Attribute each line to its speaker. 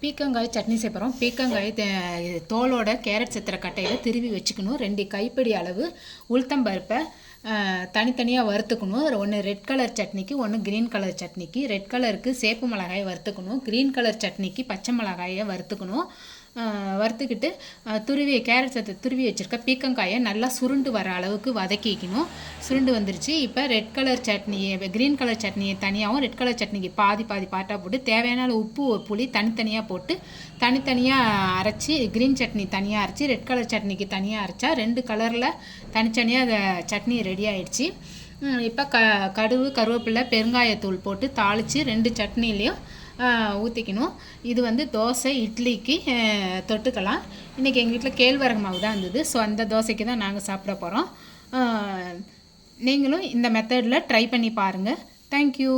Speaker 1: பீக்கங்காய் சட்னி செய்கிறோம். பீக்கங்காய் தோலோட கேரட் செத்துற கட்டையில் திருவி வச்சுக்கணும். 2 கைப்பிடி அளவு உளுத்தம்பருப்பை தனித்தனியாக வறுத்துக்கணும். ஒன்று ரெட் கலர் சட்னிக்கு, ஒன்று க்ரீன் கலர் சட்னிக்கு. ரெட் கலருக்கு சேப்பு மிளகாயை வறுத்துக்கணும். க்ரீன் கலர் சட்னிக்கு பச்சை மிளகாயை வறுத்துக்கணும். வறுத்துக்கிட்டு கேரட் சத்து துருவி வச்சுருக்க பீக்கங்காயை நல்லா சுருண்டு வர அளவுக்கு வதக்கிக்கணும். சுருண்டு வந்துருச்சு. இப்போ ரெட் கலர் சட்னியை, க்ரீன் கலர் சட்னியை தனியாகவும் ரெட் கலர் சட்னிக்கு பாதி பாட்டாக போட்டு தேவையான உப்பு ஒரு புளி தனித்தனியாக போட்டு தனித்தனியாக அரைச்சி, க்ரீன் சட்னி தனியாக அரைச்சி ரெட் கலர் சட்னிக்கு தனியாக அரைச்சா 2 கலரில் தனித்தனியாக சட்னி ரெடி ஆயிடுச்சு. இப்போ கடுகு, கருவேப்பிலை, பெருங்காயத்தூள் போட்டு தாளித்து 2 சட்னிலையும் ஊற்றிக்கணும். இது தோசை, இட்லிக்கு தொட்டுக்கலாம். இன்றைக்கி எங்கள் வீட்டில் கேழ்வரகு மாவு தான் இருந்தது. ஸோ அந்த தோசைக்கு தான் நாங்கள் சாப்பிட போகிறோம். நீங்களும் இந்த மெத்தடில் ட்ரை பண்ணி பாருங்கள். தேங்க்யூ.